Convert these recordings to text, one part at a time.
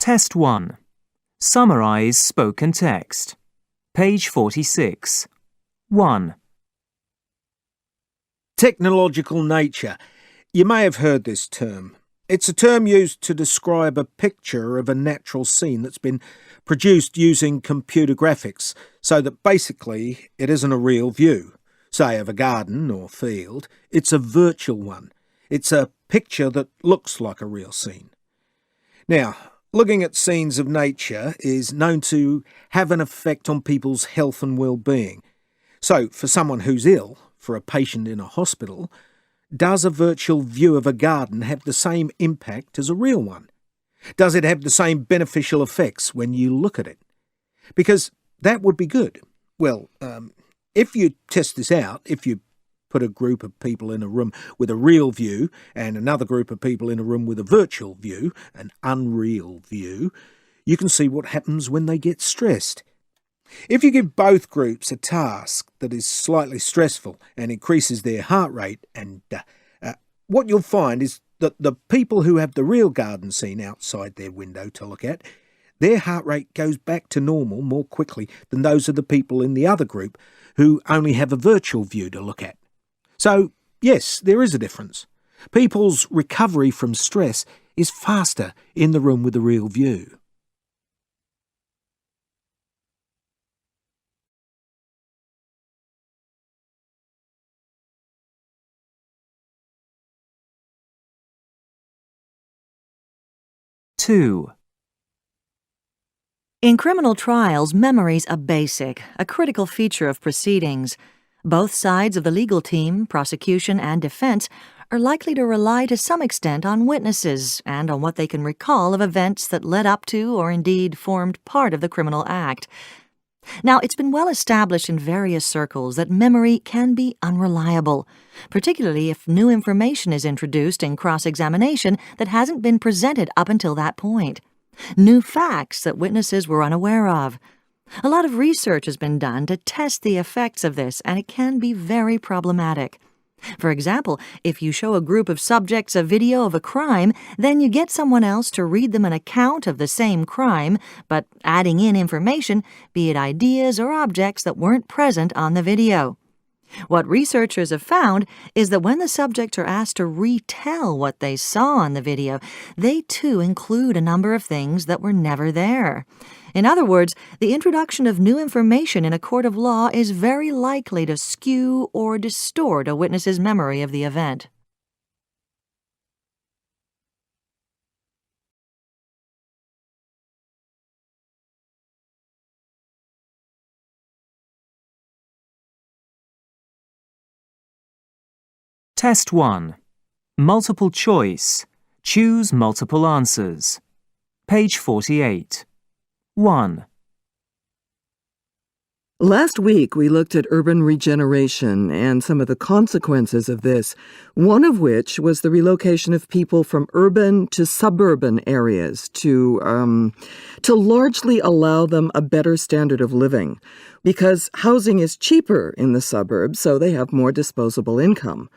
Test 1. Summarize spoken text. Page 46. 1. Technological nature. You may have heard this term. It's a term used to describe a picture of a natural scene that's been produced using computer graphics, so that basically it isn't a real view, say of a garden or field. It's a virtual one. It's a picture that looks like a real scene. Now, looking at scenes of nature is known to have an effect on people's health and well-being. So, for someone who's ill, for a patient in a hospital, does a virtual view of a garden have the same impact as a real one? Does it have the same beneficial effects when you look at it? Because that would be good. Well, if you test this out, if you put a group of people in a room with a real view and another group of people in a room with a virtual view, an unreal view, you can see what happens when they get stressed. If you give both groups a task that is slightly stressful and increases their heart rate, and what you'll find is that the people who have the real garden scene outside their window to look at, their heart rate goes back to normal more quickly than those of the people in the other group who only have a virtual view to look at. So, yes, there is a difference. People's recovery from stress is faster in the room with a real view. Two. In criminal trials, memory's a basic, a critical feature of proceedings. Both sides of the legal team, prosecution and defense, are likely to rely to some extent on witnesses and on what they can recall of events that led up to or indeed formed part of the criminal act. Now, it's been well established in various circles that memory can be unreliable, particularly if new information is introduced in cross-examination that hasn't been presented up until that point. New facts that witnesses were unaware of. A lot of research has been done to test the effects of this, and it can be very problematic. For example, if you show a group of subjects a video of a crime, then you get someone else to read them an account of the same crime, but adding in information, be it ideas or objects that weren't present on the video. What researchers have found is that when the subjects are asked to retell what they saw on the video, they too include a number of things that were never there. In other words, the introduction of new information in a court of law is very likely to skew or distort a witness's memory of the event. Test 1. Multiple choice. Choose multiple answers. Page 48. 1. Last week, we looked at urban regeneration and some of the consequences of this, one of which was the relocation of people from urban to suburban areas to largely allow them a better standard of living, because housing is cheaper in the suburbs, so they have more disposable income.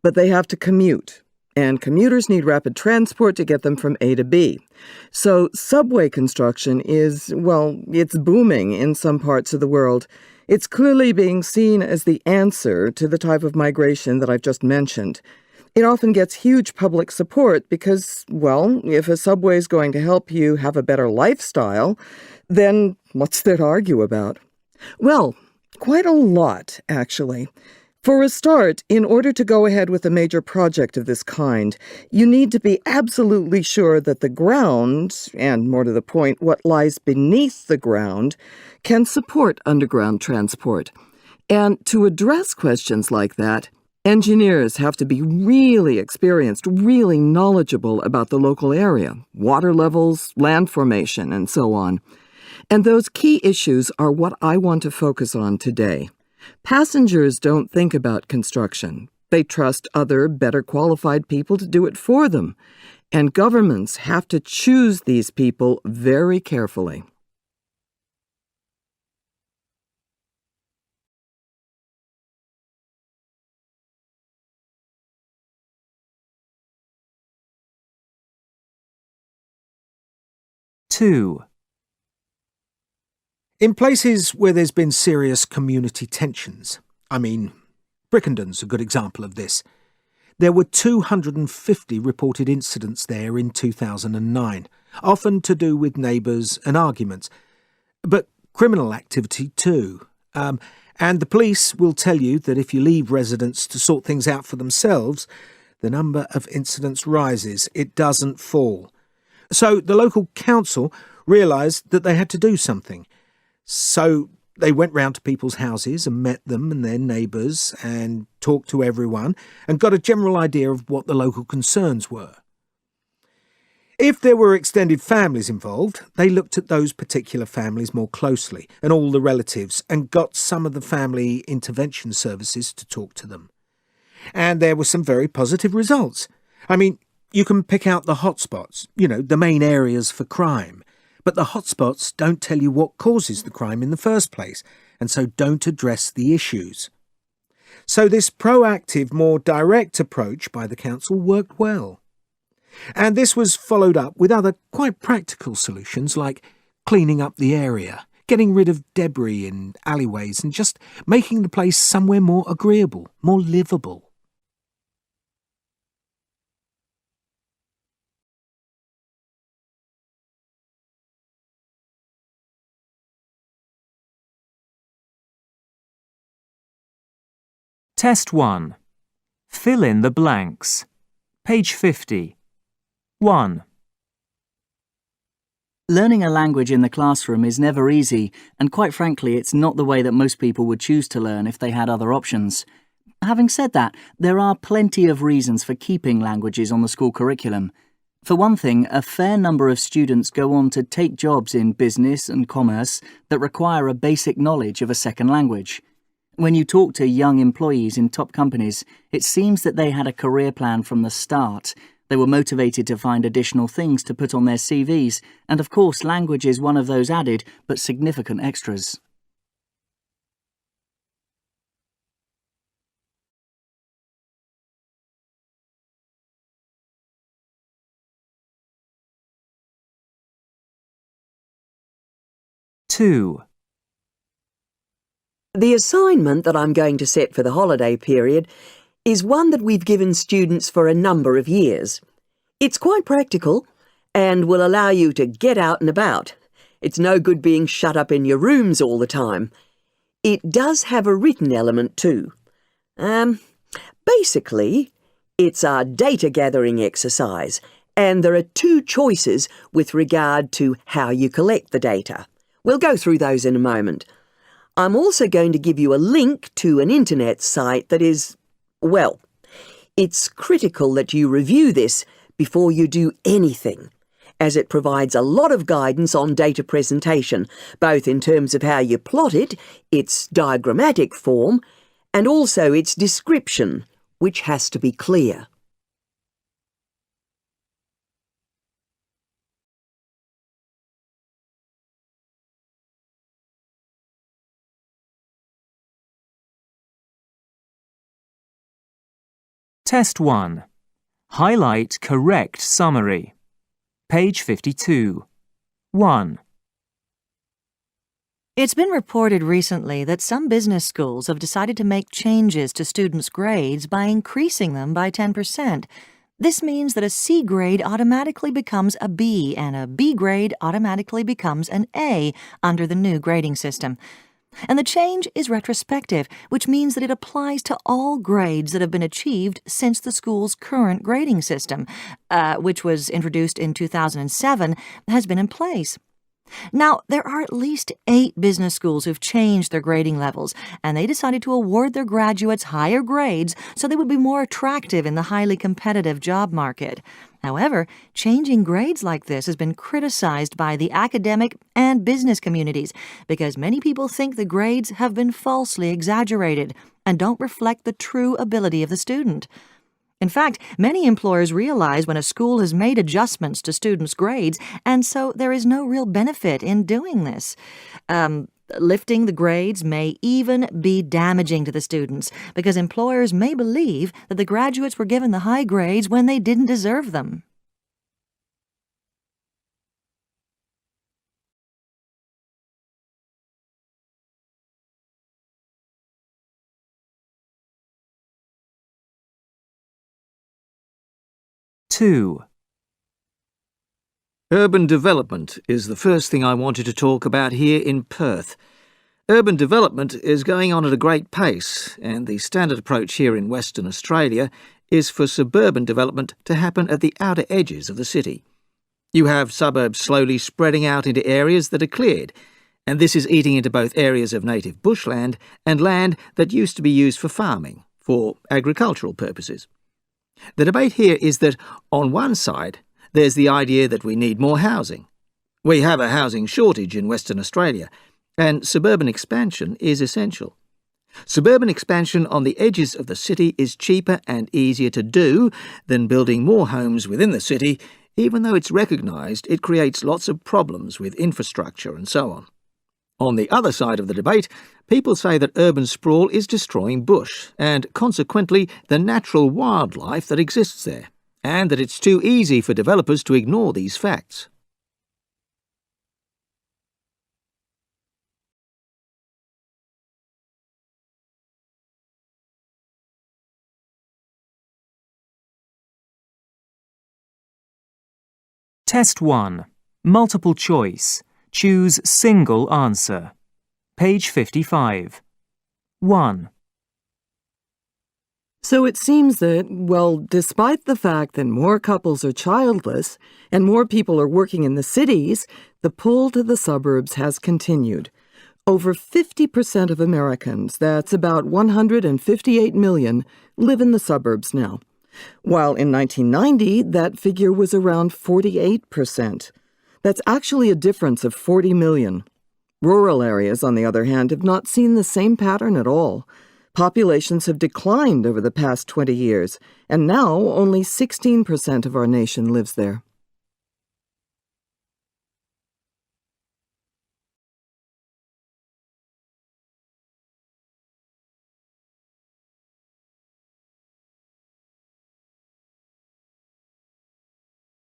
But they have to commute, and commuters need rapid transport to get them from A to B. So subway construction is, well, it's booming in some parts of the world. It's clearly being seen as the answer to the type of migration that I've just mentioned. It often gets huge public support because, well, if a subway is going to help you have a better lifestyle, then what's there to argue about? Well, quite a lot, actually. For a start, in order to go ahead with a major project of this kind, you need to be absolutely sure that the ground, and more to the point, what lies beneath the ground, can support underground transport. And to address questions like that, engineers have to be really experienced, really knowledgeable about the local area, water levels, land formation, and so on. And those key issues are what I want to focus on today. Passengers don't think about construction. They trust other, better qualified people to do it for them. And governments have to choose these people very carefully. 2. In places where there's been serious community tensions, Brickenden's a good example of this. There were 250 reported incidents there in 2009, often to do with neighbours and arguments, but criminal activity too. And the police will tell you that if you leave residents to sort things out for themselves, the number of incidents rises. It doesn't fall. So the local council realised that they had to do something. So they went round to people's houses and met them and their neighbours and talked to everyone and got a general idea of what the local concerns were. If there were extended families involved, they looked at those particular families more closely and all the relatives and got some of the family intervention services to talk to them. And there were some very positive results. You can pick out the hotspots, the main areas for crime. But the hotspots don't tell you what causes the crime in the first place, and so don't address the issues. So this proactive, more direct approach by the council worked well. And this was followed up with other quite practical solutions like cleaning up the area, getting rid of debris in alleyways and just making the place somewhere more agreeable, more livable. Test-1. Fill in the blanks. Page 50. 1. Learning a language in the classroom is never easy, and quite frankly, it's not the way that most people would choose to learn if they had other options. Having said that, there are plenty of reasons for keeping languages on the school curriculum. For one thing, a fair number of students go on to take jobs in business and commerce that require a basic knowledge of a second language. When you talk to young employees in top companies, it seems that they had a career plan from the start. They were motivated to find additional things to put on their CVs, and of course language is one of those added but significant extras. Two. The assignment that I'm going to set for the holiday period is one that we've given students for a number of years. It's quite practical and will allow you to get out and about. It's no good being shut up in your rooms all the time. It does have a written element too. Basically, it's a data gathering exercise, and there are two choices with regard to how you collect the data. We'll go through those in a moment. I'm also going to give you a link to an internet site that is, well, it's critical that you review this before you do anything, as it provides a lot of guidance on data presentation, both in terms of how you plot it, its diagrammatic form, and also its description, which has to be clear. Test-1. Highlight correct summary. Page 52. 1. It's been reported recently that some business schools have decided to make changes to students' grades by increasing them by 10%. This means that a C grade automatically becomes a B and a B grade automatically becomes an A under the new grading system. And the change is retrospective, which means that it applies to all grades that have been achieved since the school's current grading system, which was introduced in 2007, has been in place. Now, there are at least 8 business schools who've changed their grading levels, and they decided to award their graduates higher grades so they would be more attractive in the highly competitive job market. However, changing grades like this has been criticized by the academic and business communities because many people think the grades have been falsely exaggerated and don't reflect the true ability of the student. In fact, many employers realize when a school has made adjustments to students' grades, and so there is no real benefit in doing this. Lifting the grades may even be damaging to the students because employers may believe that the graduates were given the high grades when they didn't deserve them. 2, Urban development is the first thing I wanted to talk about here in Perth. Urban development is going on at a great pace, and the standard approach here in Western Australia is for suburban development to happen at the outer edges of the city. You have suburbs slowly spreading out into areas that are cleared, and this is eating into both areas of native bushland and land that used to be used for farming, for agricultural purposes. The debate here is that, on one side, there's the idea that we need more housing. We have a housing shortage in Western Australia, and suburban expansion is essential. Suburban expansion on the edges of the city is cheaper and easier to do than building more homes within the city, even though it's recognised it creates lots of problems with infrastructure and so on. On the other side of the debate, people say that urban sprawl is destroying bush and, consequently, the natural wildlife that exists there, and that it's too easy for developers to ignore these facts. Test 1. Multiple choice. Choose single answer. Page 55. 1, So it seems that, well, despite the fact that more couples are childless and more people are working in the cities, the pull to the suburbs has continued. Over 50% of Americans, that's about 158 million, live in the suburbs now. While in 1990, that figure was around 48%. That's actually a difference of 40 million. Rural areas, on the other hand, have not seen the same pattern at all. Populations have declined over the past 20 years, and now only 16% of our nation lives there.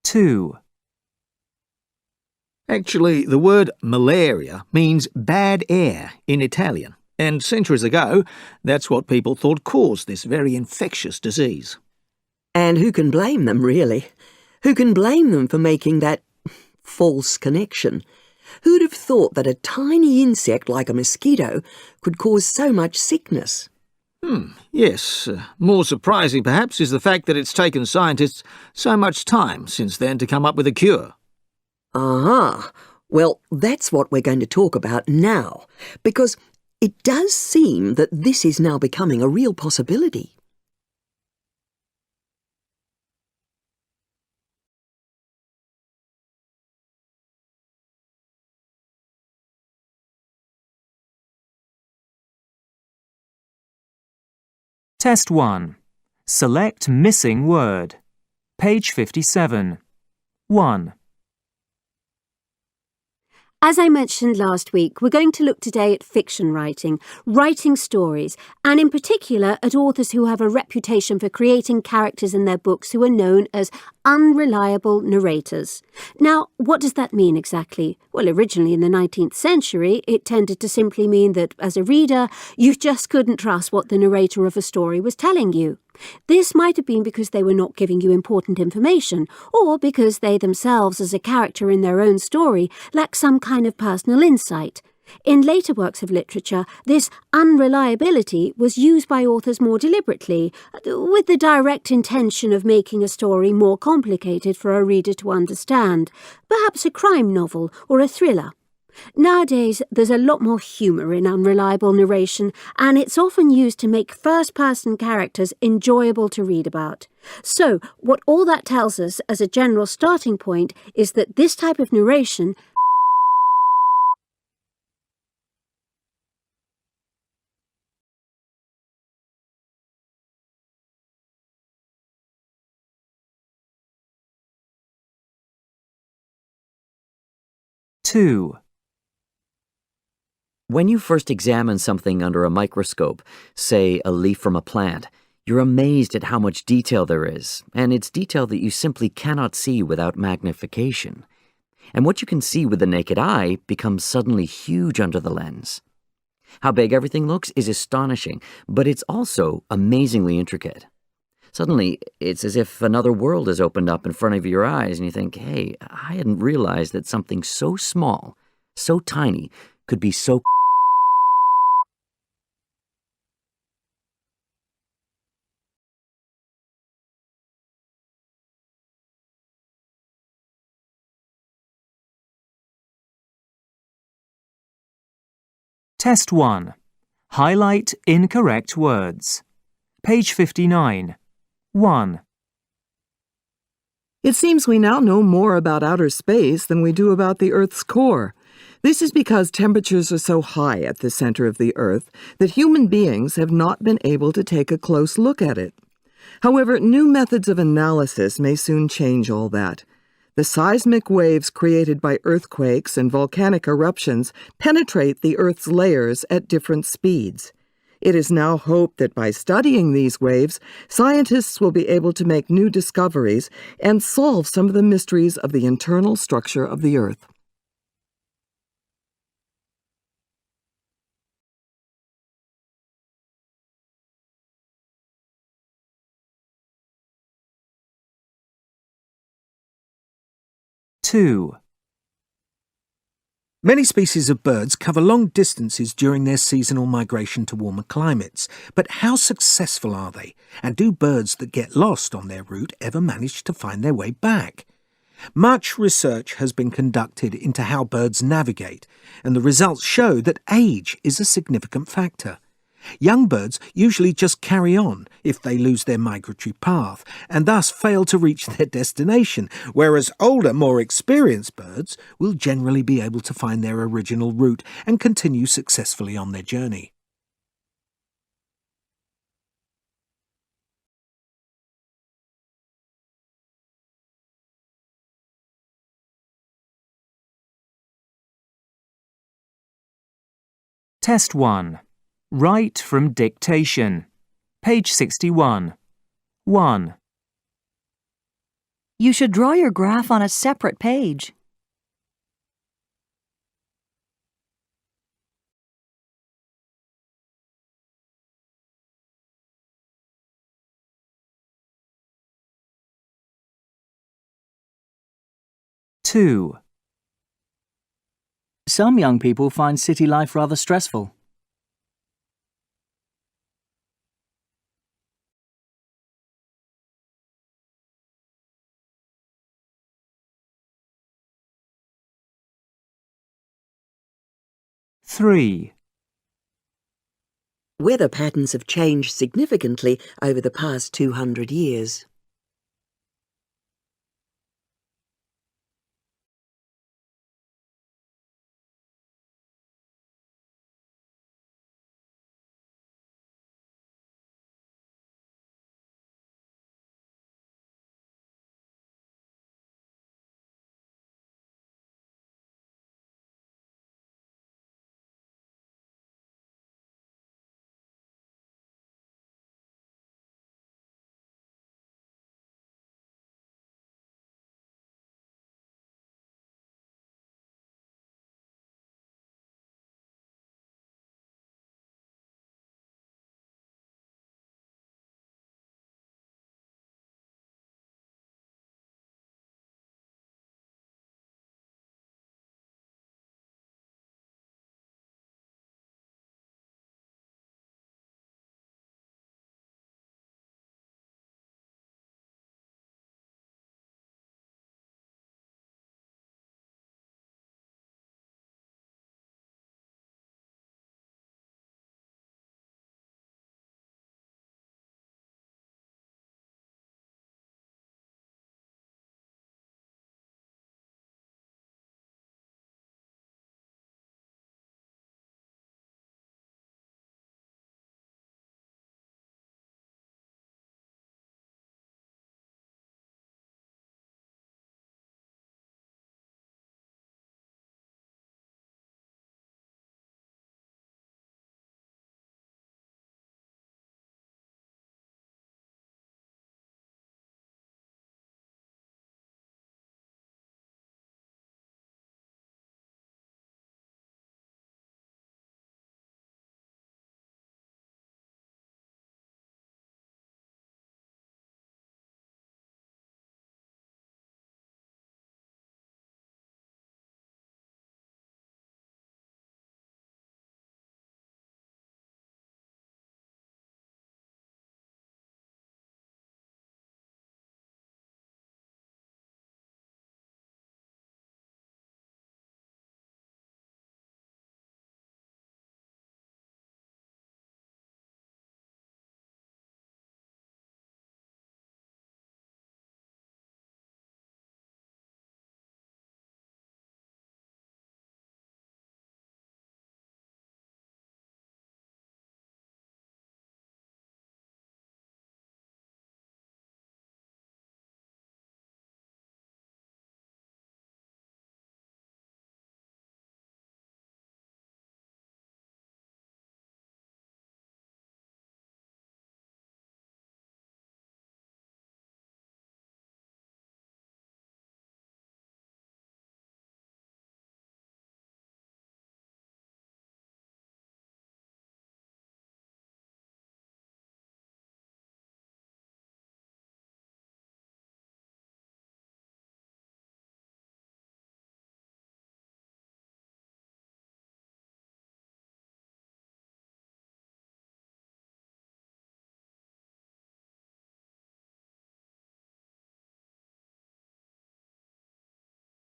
Two, Actually, the word malaria means bad air in Italian, and centuries ago, that's what people thought caused this very infectious disease. And who can blame them, really? Who can blame them for making that false connection? Who'd have thought that a tiny insect like a mosquito could cause so much sickness? Yes. More surprising, perhaps, is the fact that it's taken scientists so much time since then to come up with a cure. Aha. Well, that's what we're going to talk about now, because it does seem that this is now becoming a real possibility. Test 1. Select missing word. Page 57. 1, As I mentioned last week, we're going to look today at fiction writing stories, and in particular at authors who have a reputation for creating characters in their books who are known as unreliable narrators. Now, what does that mean exactly? Well, originally in the 19th century, it tended to simply mean that, as a reader, you just couldn't trust what the narrator of a story was telling you. This might have been because they were not giving you important information, or because they themselves, as a character in their own story, lacked some kind of personal insight. In later works of literature, this unreliability was used by authors more deliberately, with the direct intention of making a story more complicated for a reader to understand, perhaps a crime novel or a thriller. Nowadays, there's a lot more humour in unreliable narration, and it's often used to make first-person characters enjoyable to read about. So, what all that tells us as a general starting point is that this type of narration two, When you first examine something under a microscope, say a leaf from a plant, you're amazed at how much detail there is, and it's detail that you simply cannot see without magnification. And what you can see with the naked eye becomes suddenly huge under the lens. How big everything looks is astonishing, but it's also amazingly intricate. Suddenly, it's as if another world has opened up in front of your eyes, and you think, hey, I hadn't realized that something so small, so tiny, could be so. Test 1. Highlight incorrect words. Page 59. 1. It seems we now know more about outer space than we do about the Earth's core. This is because temperatures are so high at the center of the Earth that human beings have not been able to take a close look at it. However, new methods of analysis may soon change all that. The seismic waves created by earthquakes and volcanic eruptions penetrate the Earth's layers at different speeds. It is now hoped that by studying these waves, scientists will be able to make new discoveries and solve some of the mysteries of the internal structure of the Earth. Two. Many species of birds cover long distances during their seasonal migration to warmer climates. But how successful are they? And do birds that get lost on their route ever manage to find their way back? Much research has been conducted into how birds navigate, and the results show that age is a significant factor. Young birds usually just carry on if they lose their migratory path and thus fail to reach their destination, whereas older, more experienced birds will generally be able to find their original route and continue successfully on their journey. Test 1. Write from dictation. Page 61. 1. You should draw your graph on a separate page. 2. Some young people find city life rather stressful. 3. Weather patterns have changed significantly over the past 200 years.